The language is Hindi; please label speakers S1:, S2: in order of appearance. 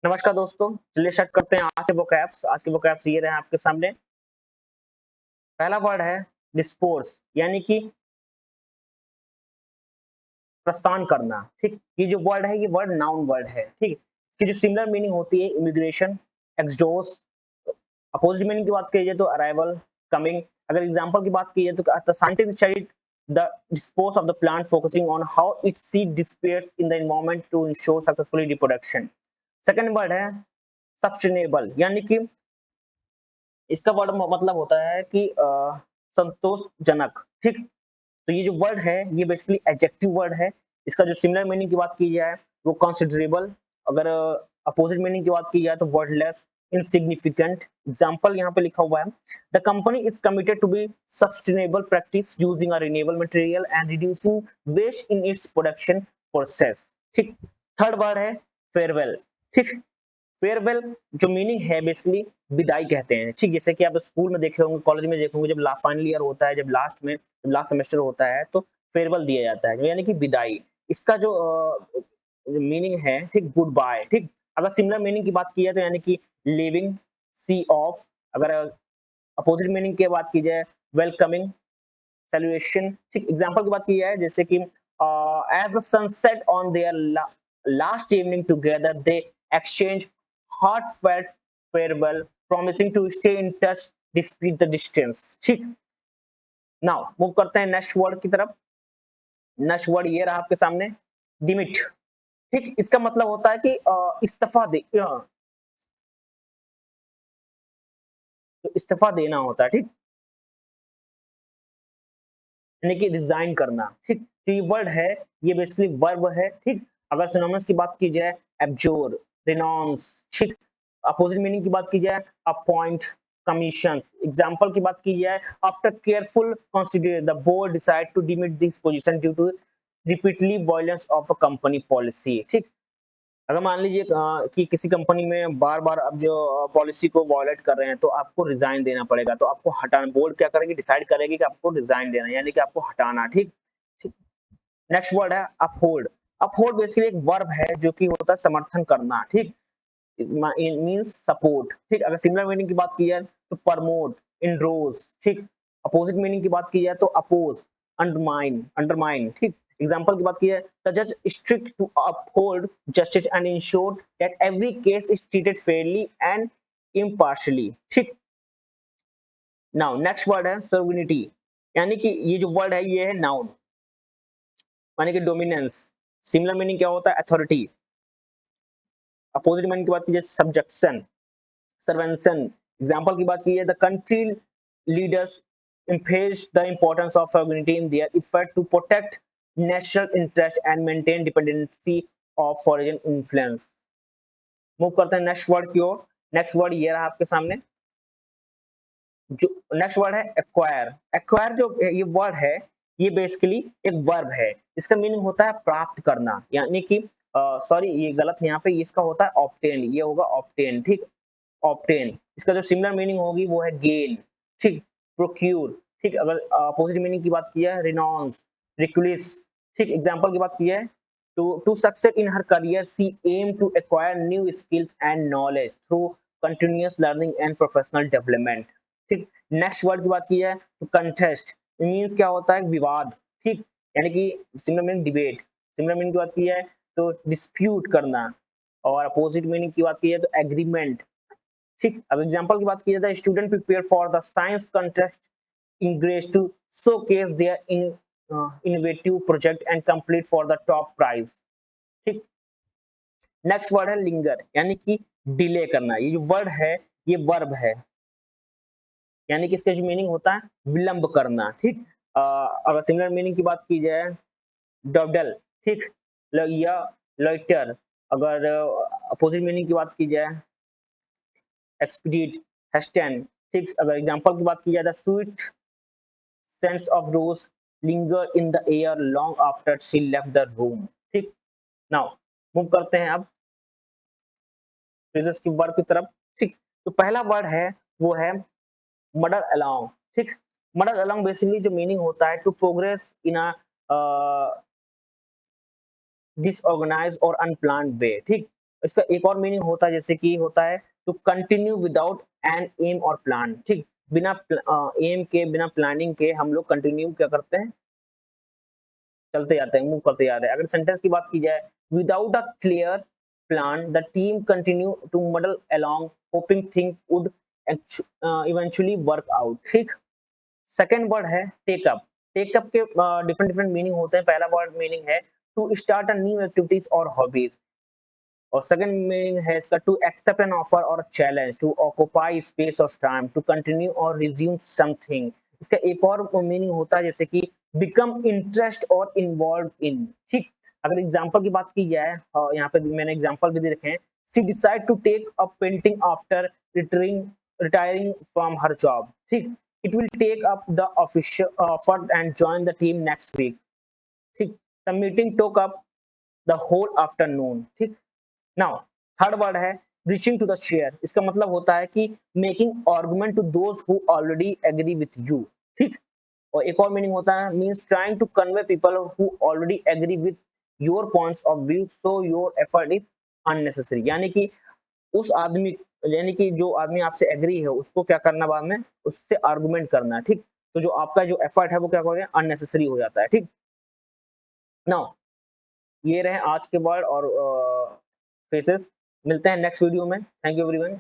S1: नमस्कार दोस्तों, चलिए स्टार्ट करते हैं आज के वोकैब्स ये रहे आपके सामने। पहला वर्ड है डिस्पोर्स, यानी कि प्रस्थान करना। ठीक, ये जो वर्ड है ये वर्ड नाउन वर्ड है। ठीक, इसकी जो सिमिलर मीनिंग होती है इमिग्रेशन, एक्सडोस। अपोजिट मीनिंग की बात की जाए तो अराइवल, कमिंग। अगर एग्जांपल की बात की जाए तो the scientist studied the dispose of the plant focusing on how its seed disappears in the environment to ensure successful reproduction. Second word है सस्टेनेबल, यानी कि इसका वर्ड मतलब होता है कि संतोषजनक। ठीक, तो ये जो वर्ड है ये बेसिकली एडजेक्टिव वर्ड है। इसका जो सिमिलर मीनिंग की बात की जाए वो कंसिडरेबल। अगर अपोजिट मीनिंग की बात की जाए तो वर्डलेस, इनसिग्निफिकेंट। एग्जांपल यहाँ पे लिखा हुआ है, the company is committed to be sustainable practice using a renewable material and reducing waste in its production process. ठीक, थर्ड वर्ड है फेयरवेल। ठीक, फेयरवेल जो मीनिंग है बेसिकली विदाई कहते हैं। ठीक, जैसे कि आप स्कूल में देखे होंगे, कॉलेज में देखे होंगे, जब फाइनल ईयर होता है, जब लास्ट सेमेस्टर होता है तो फेयरवेल दिया जाता है, यानी कि विदाई। इसका जो मीनिंग है, ठीक, गुड बाय। ठीक, अगर सिमिलर मीनिंग की बात की जाए तो यानी कि लिविंग, सी ऑफ। अगर अपोजिट मीनिंग की बात की जाए वेलकमिंग, सैल्यूएशन। ठीक, एग्जांपल की बात की जाए जैसे कि as the sunset on their last evening together they exchange heartfelt farewell, promising to stay in touch despite the distance. ठीक, नाउ मूव करते हैं नेक्स्ट वर्ड की तरफ। नेक्स्ट वर्ड ये रहा आपके सामने, डिमिट। ठीक, इसका मतलब होता है कि इस्तीफा दे, तो इस्तीफा देना होता है। ठीक, यानी कि रिजाइन करना। ठीक, तो ये वर्ड है, ये बेसिकली वर्ब है। ठीक, अगर सिनोनिम्स की बात की जाए एब्जोर, रिनाउंस। ठीक, अपोजिट मीनिंग की बात की जाए अपॉइंट, कमीशन। एग्जांपल की बात की जाए after careful consider the board decide to demote this position due to repeatedly violence of a company policy. ठीक, अगर मान लीजिए कि किसी कंपनी में बार-बार अब जो पॉलिसी को वायलेट कर रहे हैं तो आपको रिजाइन देना पड़ेगा। तो आपको हटाना, बोर्ड क्या करेगी, डिसाइड करेगी कि आपको रिजाइन देना है, यानी कि आपको हटाना। ठीक, ठीक। नेक्स्ट वर्ड है अपहोल्ड। अपहोल्ड बेसिकली एक वर्ब है जो कि होता है समर्थन करना। ठीक, इट मींस सपोर्ट। ठीक, अगर सिमिलर मीनिंग की बात की जाए तो प्रमोट, इंडोर्स। ठीक, अपोजिट मीनिंग की बात की जाए तो अपोज, अंडरमाइन, अंडरमाइन। ठीक, एग्जांपल की बात की जाए द जज strict to uphold justice and ensure that every case is treated fairly and impartially. ठीक, नाउ नेक्स्ट वर्ड है सर्विनिटी, यानी कि ये जो वर्ड है ये है नाउन, यानी कि डोमिनेंस। सिमिलर मीनिंग क्या होता है, अथॉरिटी। अपोजिट मीनिंग की बात की जाए सब्जेक्शन, सर्वेंसन। एग्जांपल की बात की जाए the country leaders emphasized the importance of sovereignty in their effort to protect national interest and maintain dependency of foreign influence. Move करते हैं नेक्स्ट वर्ड की ओर। नेक्स्ट वर्ड ये रहा आपके सामने, जो नेक्स्ट वर्ड है एक्वायर। एक्वायर जो ये वर्ड है ये बेसिकली एक वर्ब है। इसका मीनिंग होता है प्राप्त करना, यानी कि सॉरी ये गलत है, यहाँ पे इसका होता है ऑब्टेन, ये होगा ऑब्टेन। ठीक, ऑब्टेन। इसका जो सिमिलर मीनिंग होगी वो है गेन। ठीक, प्रोक्यूर। ठीक, अगर अपोजिट मीनिंग की बात की है रिनाउंस, रिक्विस। ठीक, एग्जांपल की बात की है to success in her career she aim to acquire new skills and knowledge through continuous learning and professional development. ठीक, नेक्स्ट वर्ड की बात की है तो कंटेस्ट, मींस क्या होता है विवाद। ठीक, यानी कि similar meaning debate. Similar meaning की बात की है तो डिस्प्यूट करना, और अपोजिट मीनिंग की बात की है तो एग्रीमेंट। ठीक, अब एग्जांपल की बात की जाए student prepare for the science contest in grades to showcase their innovative project and complete for the top prize. ठीक, नेक्स्ट वर्ड है लिंगर, यानी कि डिले करना। ये जो वर्ड है ये वर्ब है, यानी कि इसका जो मीनिंग होता है विलंब करना। ठीक, अगर सिमिलर मीनिंग की बात की जाए डॉडल। ठीक, या लॉइटर। अगर अपोजिट मीनिंग की बात की जाए एक्सपीडिट, हेस्टन। ठीक, अगर एग्जांपल की बात की जाए the sweet scents of rose linger in the air long after she left the room. ठीक, नाउ मूव करते हैं अब फ्रेजेस की वर्ड की तरफ। ठीक, तो पहला वर्ड है वो है मडर अलोंग। ठीक, मडर अलोंग बेसिकली जो मीनिंग होता है to progress in a disorganised और अनप्लान्ड वे। ठीक, इसका एक और मीनिंग होता है, जैसे कि होता है to continue without an aim or plan. ठीक, बिना एम के, बिना प्लानिंग के हम लोग कंटिन्यू क्या करते हैं, चलते जाते हैं, मूव करते जाते हैं। अगर सेंटेंस की बात की जाए, without a clear plan the team continue to muddle along hoping thing would eventually work out. ठीक, सेकंड वर्ड है टेकअप। टेकअप के डिफरेंट डिफरेंट मीनिंग होते हैं। पहला वर्ड मीनिंग है to start a new activities or hobbies, और सेकंड मीनिंग है इसका to accept an offer or challenge, to occupy space or time, to continue or resume something. इसका एक और मीनिंग होता है जैसे कि बिकम इंटरेस्ट और इन्वॉल्व इन। ठीक, अगर एग्जांपल की बात की जाए, यहाँ पे मैंने एग्जांपल भी दे रखे हैं। She decide to take up painting after retiring from her job. ठीक, it will take up the official offer and join the team next week. ठीक, the meeting took up the whole afternoon. ठीक, नाउ थर्ड वर्ड है रीचिंग टू द शेयर। इसका मतलब होता है कि making argument to those who already agree with you. ठीक, और एक और मीनिंग होता है means trying to convey people who already agree with your points of view so your effort is unnecessary. यानी कि उस आदमी, यानी कि जो आदमी आपसे एग्री है उसको क्या करना, बाद में उससे आर्गुमेंट करना है। ठीक, तो जो आपका जो एफर्ट है वो क्या हो गया, अननेसेसरी हो जाता है। ठीक, नाउ ये रहे आज के वर्ड और फेसेस। मिलते हैं नेक्स्ट वीडियो में। Thank you everyone.